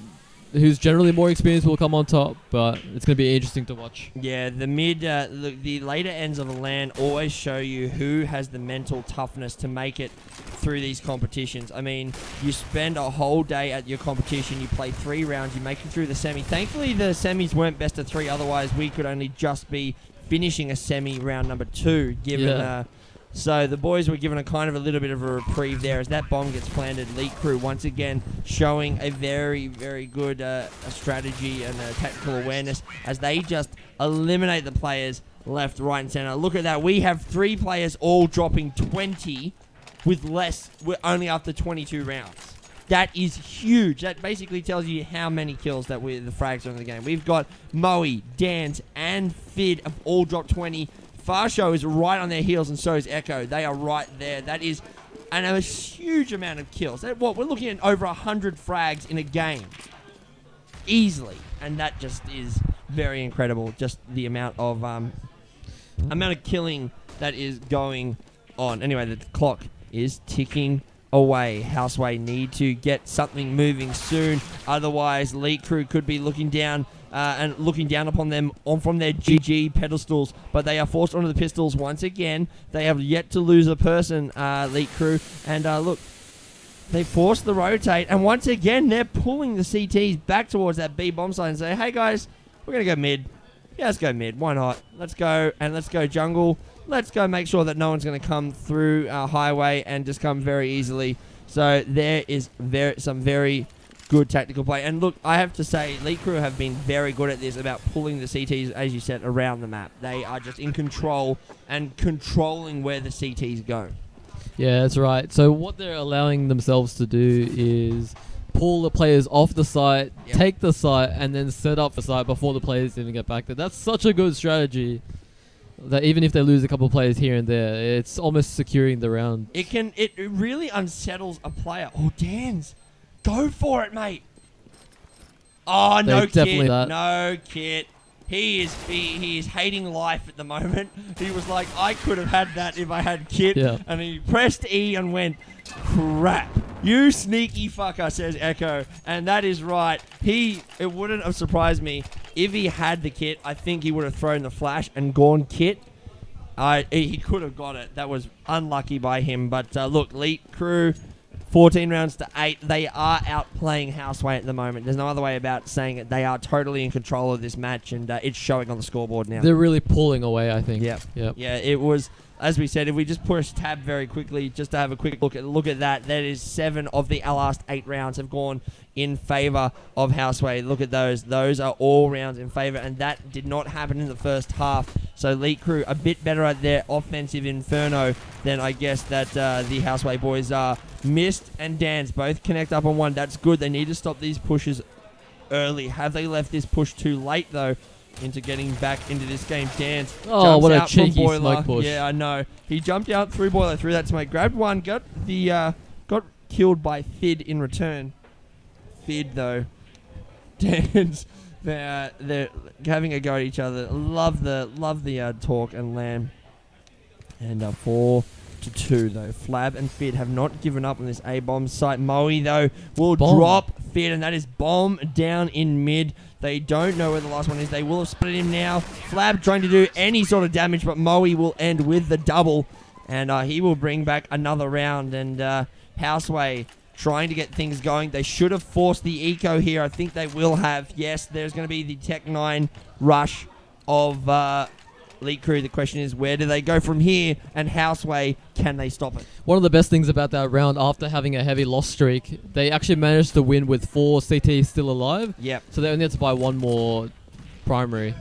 B: who's generally more experienced will come on top, but it's going to be interesting to watch.
A: Yeah, the later ends of a LAN always show you who has the mental toughness to make it through these competitions. I mean, you spend a whole day at your competition, you play 3 rounds, you make it through the semi. Thankfully, the semis weren't best of 3, otherwise we could only just be finishing a semi round number 2, given so the boys were given a kind of a little bit of a reprieve there as that bomb gets planted. Elite Crew once again showing a very, very good strategy and tactical awareness as they just eliminate the players left, right, and center. Look at that. We have 3 players all dropping 20 with less, only after 22 rounds. That is huge. That basically tells you how many kills that the frags are in the game. We've got Moe, Dance, and Fid have all dropped 20. Farshow is right on their heels, and so is Echo. They are right there. That is a huge amount of kills. We're looking at over 100 frags in a game. Easily. And that just is very incredible. Just the amount of killing that is going on. Anyway, the clock is ticking away. Houseway need to get something moving soon. Otherwise, Elite Crew could be looking down upon them from their GG pedestals, but they are forced onto the pistols once again. They have yet to lose a person, Elite Crew. And look, They force the rotate, and once again, they're pulling the CTs back towards that B bomb site and say, hey guys, we're going to go mid. Yeah, let's go mid. Why not? Let's go, and let's go jungle. Let's go make sure that no one's going to come through our highway and just come very easily. So there is some very good tactical play. And look, I have to say, Elite Crew have been very good at this, about pulling the CTs, as you said, around the map. They are just in control and controlling where the CTs go.
B: Yeah, that's right. So what they're allowing themselves to do is pull the players off the site, take the site, and then set up the site before the players even get back there. That's such a good strategy that even if they lose a couple of players here and there, it's almost securing the round.
A: It really unsettles a player. Oh, Dans, go for it, mate. Oh, no kit. No kit. He is hating life at the moment. He was like, I could have had that if I had kit. Yeah. And he pressed E and went, crap. You sneaky fucker, says Echo. And that is right. It wouldn't have surprised me if he had the kit. I think he would have thrown the flash and gone kit. He could have got it. That was unlucky by him. But look, Elite Crew, 14 rounds to 8. They are outplaying Houseway at the moment. There's no other way about saying it. They are totally in control of this match, and it's showing on the scoreboard now.
B: They're really pulling away, I think.
A: Yep. Yeah, it was, as we said, if we just push tab very quickly, just to have a quick look at that, that is 7 of the last 8 rounds have gone in favour of Houseway. Look at those. Those are all rounds in favour, and that did not happen in the first half. So Elite Crew a bit better at their offensive inferno than I guess that the Houseway boys are. Mist and Dans both connect up on one. That's good. They need to stop these pushes early. Have they left this push too late, though, into getting back into this game? Dans jumps
B: what a
A: out
B: cheeky
A: from Boiler.
B: smoke push.
A: Yeah, I know. He jumped out through Boiler, through that smoke, grabbed one, got killed by Fid in return. Fid, though. Dans, they're having a go at each other. Love the talk and Lamb. And 4-2 though. Flab and Fid have not given up on this A-bomb site. Moe though will drop Fid, and that is bomb down in mid. They don't know where the last one is. They will have split him now. Flab trying to do any sort of damage, but Moe will end with the double, and he will bring back another round. And Houseway trying to get things going. They should have forced the eco here. I think they will have. Yes, there's going to be the Tech 9 rush of Elite Crew. The question is, where do they go from here? And Houseway, can they stop it?
B: One of the best things about that round, after having a heavy loss streak, they actually managed to win with 4 CTs still alive.
A: Yep.
B: So they only had to buy 1 more primary.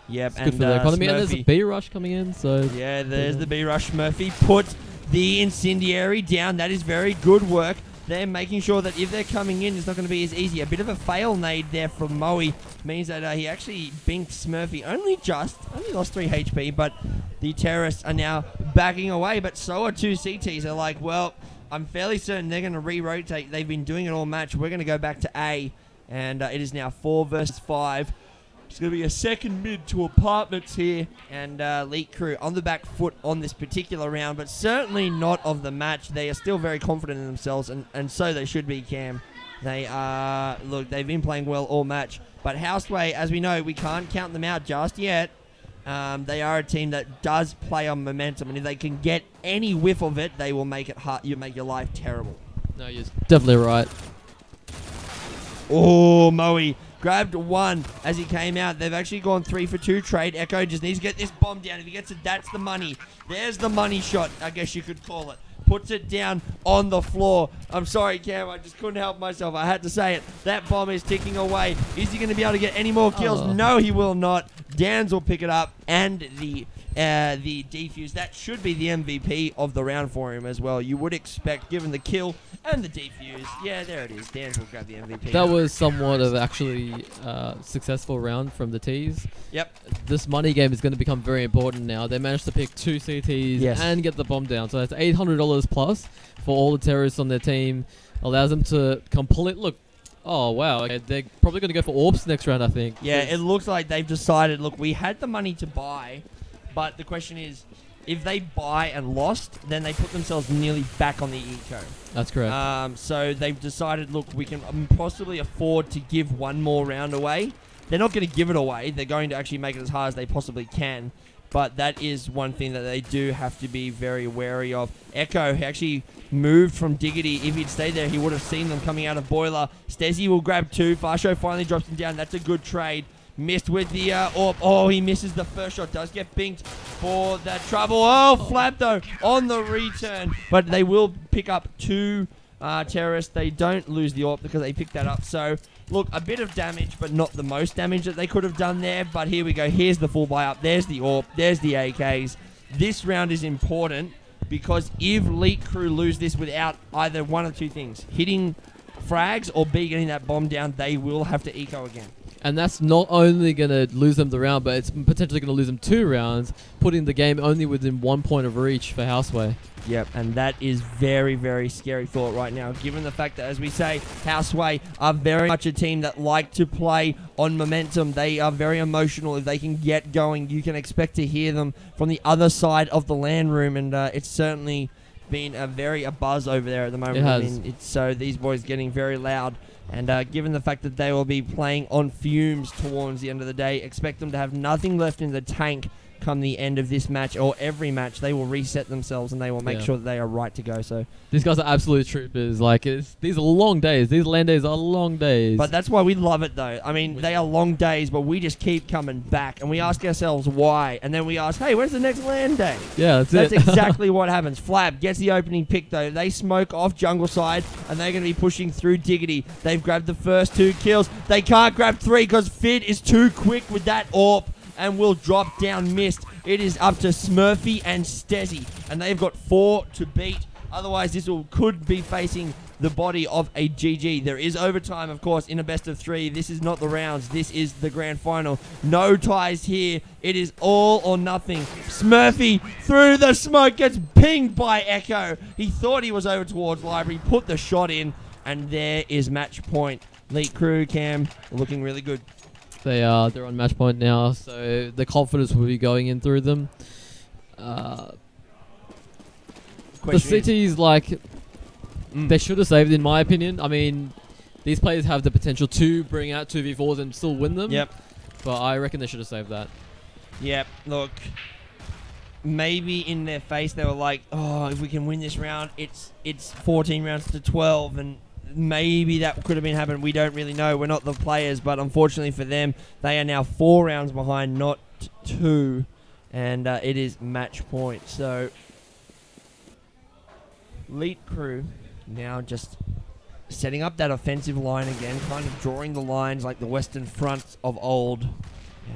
A: Yep.
B: It's good for the economy. And there's a B rush coming in. So
A: yeah, there's the B rush. Murphy put the incendiary down. That is very good work. They're making sure that if they're coming in, it's not going to be as easy. A bit of a fail nade there from Moe means that he actually binked Smurfy. Only lost 3 HP, but the terrorists are now backing away. But so are 2 CTs. They're like, well, I'm fairly certain they're going to re-rotate. They've been doing it all match. We're going to go back to A. And it is now 4 versus 5. It's going to be a second mid to apartments here. And Elite Crew on the back foot on this particular round, but certainly not of the match. They are still very confident in themselves, and so they should be, Cam. They are, look, they've been playing well all match. But Houseway, as we know, we can't count them out just yet. They are a team that does play on momentum, and if they can get any whiff of it, they will make it hard. You make your life terrible.
B: No, you're definitely right.
A: Oh, Moe grabbed 1 as he came out. They've actually gone 3 for 2 trade. Echo just needs to get this bomb down. If he gets it, that's the money. There's the money shot, I guess you could call it. Puts it down on the floor. I'm sorry, Cam, I just couldn't help myself. I had to say it. That bomb is ticking away. Is he going to be able to get any more kills? No, he will not. Dans will pick it up, and the defuse. That should be the MVP of the round for him as well. You would expect, given the kill and the defuse. Yeah, there it is. Dans will grab the MVP.
B: That was somewhat of actually successful round from the T's.
A: Yep.
B: This money game is going to become very important now. They managed to pick 2 CTs and get the bomb down. So that's $800 plus for all the terrorists on their team. Allows them to complete... Look, oh, wow. Okay, they're probably going to go for Orbs next round, I think.
A: Yeah, it looks like they've decided, look, we had the money to buy, but the question is, if they buy and lost, then they put themselves nearly back on the eco.
B: That's correct.
A: So they've decided, look, we can possibly afford to give 1 more round away. They're not going to give it away. They're going to actually make it as hard as they possibly can. but that is one thing that they do have to be very wary of. Echo actually moved from Diggity. If he'd stayed there, he would have seen them coming out of Boiler. Stezzy will grab 2. Farsho finally drops him down. That's a good trade. Missed with the AWP. Oh, he misses the first shot. Does get binked for that trouble. Oh, Flap though on the return. But they will pick up 2 terrorists. They don't lose the AWP because they picked that up. So, look, a bit of damage, but not the most damage that they could have done there. But here we go. Here's the full buy up. There's the AWP. There's the AKs. This round is important because if Elite Crew lose this without either one of 2 things, hitting frags or B, getting that bomb down, they will have to eco again.
B: And that's not only going to lose them the round, but it's potentially going to lose them 2 rounds, putting the game only within 1 point of reach for Houseway.
A: Yep, and that is very, very scary thought right now, given the fact that, as we say, Houseway are very much a team that like to play on momentum. They are very emotional. If they can get going, you can expect to hear them from the other side of the LAN room, and it's certainly been a buzz over there at the moment.
B: It has.
A: I mean, so these boys getting very loud. And given the fact that they will be playing on fumes towards the end of the day, expect them to have nothing left in the tank come the end of this match or every match. They will reset themselves and they will make sure that they are right to go. So
B: these guys are absolute troopers. Like, these are long days. These LAN days are long days.
A: But that's why we love it, though. I mean, they are long days, but we just keep coming back and we ask ourselves why, and then we ask, hey, where's the next LAN day?
B: Yeah,
A: that's exactly what happens. Flab gets the opening pick, though. They smoke off jungle side and they're going to be pushing through Diggity. They've grabbed the first 2 kills. They can't grab 3 because Fid is too quick with that AWP and will drop down missed. It is up to Smurfy and Stezzy, and they've got 4 to beat. Otherwise, this could be facing the body of a GG. There is overtime, of course, in a best of 3. This is not the rounds. This is the grand final. No ties here. It is all or nothing. Smurfy through the smoke gets pinged by Echo. He thought he was over towards Library, put the shot in, and there is match point. Elite Crew, Cam, looking really good.
B: They're on match point now, so the confidence will be going in through them. The cities, they should have saved, in my opinion. I mean, these players have the potential to bring out 2v4s and still win them.
A: Yep.
B: But I reckon they should have saved that.
A: Yep. Look, maybe in their face they were like, oh, if we can win this round, it's 14 rounds to 12, and maybe that could have been happening. We don't really know. We're not the players, but unfortunately for them, they are now 4 rounds behind, not 2, and it is match point. So, Elite Crew now just setting up that offensive line again, kind of drawing the lines like the Western Front of old.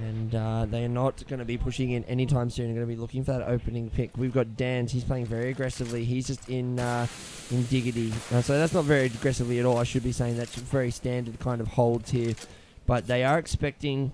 A: And they're not going to be pushing in anytime soon. They're going to be looking for that opening pick. We've got Dans. He's playing very aggressively. He's just in Diggity. So that's not very aggressively at all. I should be saying that's very standard kind of holds here. But they are expecting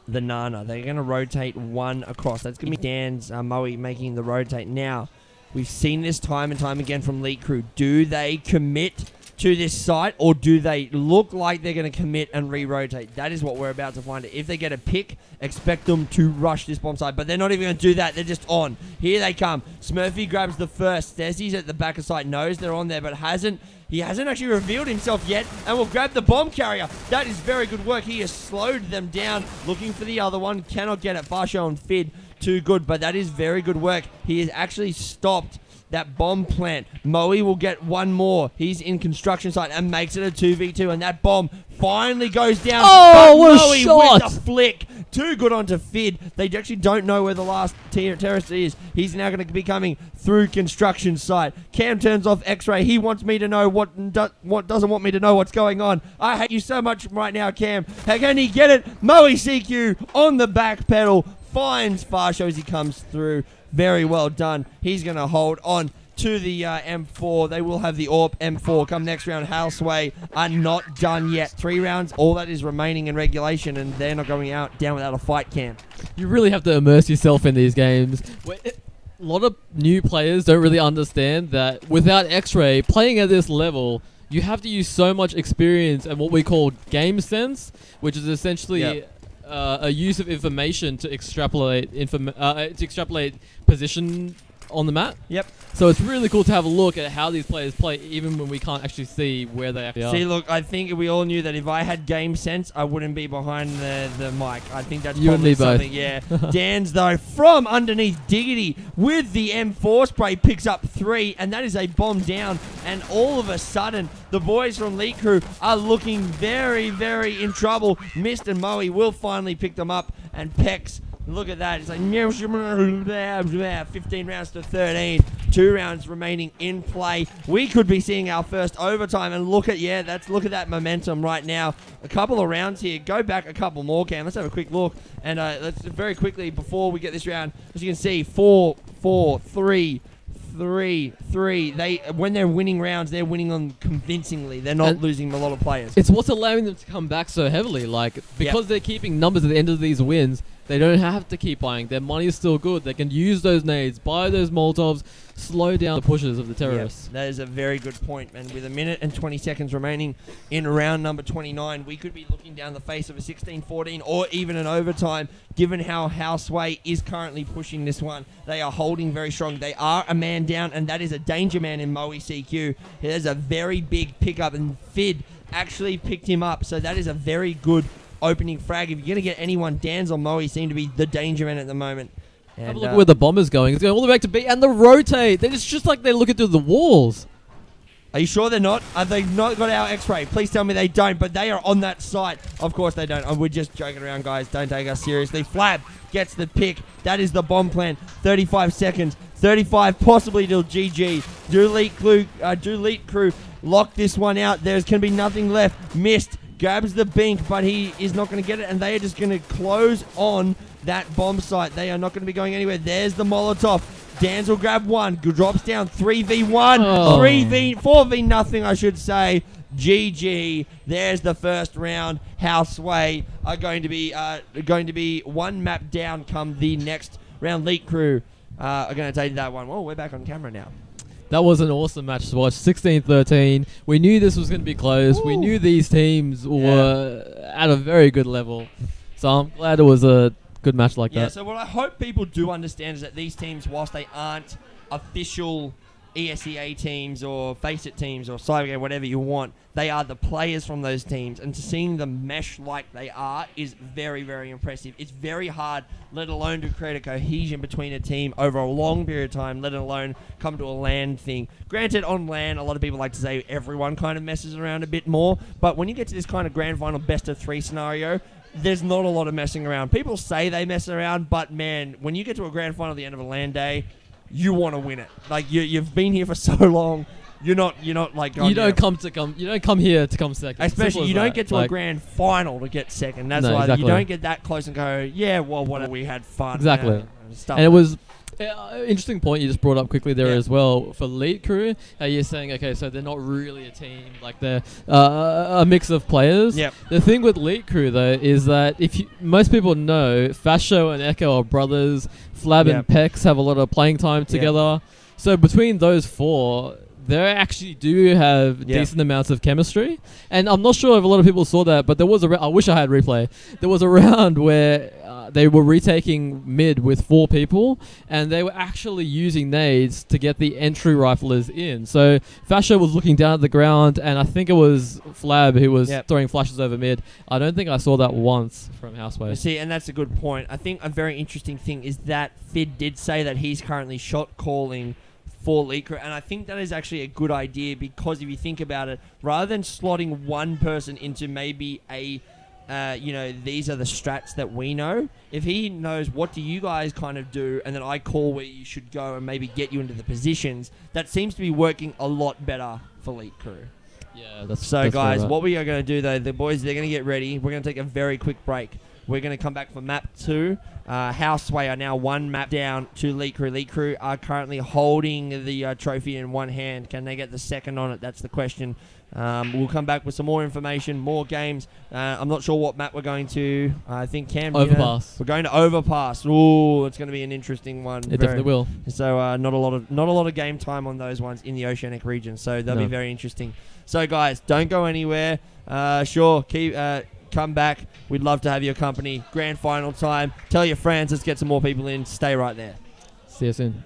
A: the Nana. They're going to rotate 1 across. That's going to be Dan's Moe making the rotate. Now, we've seen this time and time again from Elite Crew. Do they commit to this site, or do they look like they're going to commit and re-rotate? That is what we're about to find out. If they get a pick, expect them to rush this bomb site, but they're not even going to do that. They're just on. Here they come. Smurfy grabs the first. Stezzy's at the back of site, knows they're on there, but he hasn't actually revealed himself yet, and will grab the bomb carrier. That is very good work. He has slowed them down, looking for the other one. Cannot get it. Farsho and Fid, too good, but that is very good work. He has actually stopped that bomb plant. Moe will get 1 more. He's in construction site and makes it a 2v2, and that bomb finally goes down.
B: Oh, what
A: Moe
B: a shot!
A: with the flick. Too good onto Fid. They actually don't know where the last terrorist is. He's now going to be coming through construction site. Cam turns off X-ray. He wants me to know what doesn't want me to know what's going on. I hate you so much right now, Cam. How can he get it? Moe CQ on the back pedal. Finds Farsho as he comes through. Very well done. He's going to hold on to the M4. They will have the AWP M4 come next round. Houseway are not done yet. 3 rounds, all that is remaining in regulation, and they're not going down without a fight, Cam.
B: You really have to immerse yourself in these games. A lot of new players don't really understand that without X-Ray, playing at this level, you have to use so much experience and what we call game sense, which is essentially a use of information to extrapolate position on the map.
A: Yep.
B: So it's really cool to have a look at how these players play, even when we can't actually see where they actually are.
A: See, look, I think we all knew that if I had game sense, I wouldn't be behind the mic. I think that's
B: You and
A: probably
B: me both.
A: something. Yeah. Dan's, though, from underneath Diggity with the M4 spray picks up 3, and that is a bomb down. And all of a sudden, the boys from Elite Crew are looking very, very in trouble. Mist and Moe will finally pick them up, and Pex, look at that. It's like 15 rounds to 13. 2 rounds remaining in play. We could be seeing our first overtime. And look at that momentum right now. A couple of rounds here. Go back a couple more, Cam. Let's have a quick look. And let's very quickly, before we get this round, as you can see, 4, 4, 3, 3, 3. When they're winning rounds, they're winning them convincingly. They're not losing a lot of players.
B: It's what's allowing them to come back so heavily. Like, because they're keeping numbers at the end of these wins, they don't have to keep buying. Their money is still good. They can use those nades, buy those Molotovs, slow down the pushes of the terrorists.
A: That is a very good point. And with 1 minute and 20 seconds remaining in round number 29, we could be looking down the face of a 16-14 or even an overtime, given how Houseway is currently pushing this one. They are holding very strong. They are a man down, and that is a danger man in Moe CQ. There's a very big pickup, and Fid actually picked him up. So that is a very good opening frag. If you're going to get anyone, Dan's or Moe seem to be the danger man at the moment. And,
B: have a look at where the bomber's going. It's going all the way back to B, and the rotate. It's just like they're looking through the walls.
A: Are you sure they're not? Have they not got our X-ray? Please tell me they don't, but they are on that site. Of course they don't. We're just joking around, guys. Don't take us seriously. Flab gets the pick. That is the bomb plan. 35 seconds. 35 possibly till GG. Do Elite Crew lock this one out. There's going to be nothing left. Mist grabs the bink, but he is not going to get it, and they are just going to close on that bomb site. They are not going to be going anywhere. There's the Molotov. Dans will grab one. Drops down 3v1. 4v nothing, I should say. GG. There's the first round. Houseway are going to be one map down come the next round. Elite Crew are going to take that one. Well, we're back on camera now.
B: That was an awesome match to watch. 16-13. We knew this was going to be close. Ooh. We knew these teams were at a very good level. So I'm glad it was a good match like that.
A: Yeah, so what I hope people do understand is that these teams, whilst they aren't official ESEA teams or Face It teams or Cybergame, whatever you want, they are the players from those teams. And to seeing them mesh like they are is very, very impressive. It's very hard, let alone to create a cohesion between a team over a long period of time, let alone come to a LAN thing. Granted, on LAN, a lot of people like to say everyone kind of messes around a bit more. But when you get to this kind of grand final best of 3 scenario, there's not a lot of messing around. People say they mess around, but man, when you get to a grand final at the end of a LAN day, you want to win it. Like you've been here for so long, you're not like
B: you don't come here to come second.
A: Especially you don't get to a grand final to get second. That's why you don't get that close and go, yeah, well, whatever, we had fun.
B: Exactly. And it was interesting point you just brought up quickly there as well for Elite Crew. You're saying, okay, so they're not really a team, like they're a mix of players.
A: Yep.
B: The thing with Elite Crew though is that most people know Fasho and Echo are brothers. Flab and Pex have a lot of playing time together. So between those 4, they actually do have decent amounts of chemistry. And I'm not sure if a lot of people saw that, but there was I wish I had replay. There was a round where they were retaking mid with 4 people, and they were actually using nades to get the entry riflers in. So Fasho was looking down at the ground, and I think it was Flab who was throwing flashes over mid. I don't think I saw that once from Houseway.
A: See, and that's a good point. I think a very interesting thing is that Fid did say that he's currently shot calling for Elite Crew, and I think that is actually a good idea, because if you think about it, rather than slotting one person into maybe a these are the strats that we know, if he knows what do you guys kind of do, and then I call where you should go and maybe get you into the positions, that seems to be working a lot better for Elite Crew.
B: Yeah, that's
A: guys,
B: right.
A: what we are going to do though, the boys, they're going to get ready. We're going to take a very quick break. We're going to come back for map 2. Houseway are now 1 map down to Elite Crew. Elite Crew are currently holding the trophy in one hand. Can they get the second on it? That's the question. We'll come back with some more information, more games. I'm not sure what map we're going to. I think Cam.
B: Overpass.
A: We're going to Overpass. Ooh, it's going to be an interesting one.
B: It definitely will.
A: So not a lot of game time on those ones in the Oceanic region. So they'll be very interesting. So guys, don't go anywhere. Come back. We'd love to have your company. Grand final time. Tell your friends. Let's get some more people in. Stay right there.
B: See you soon.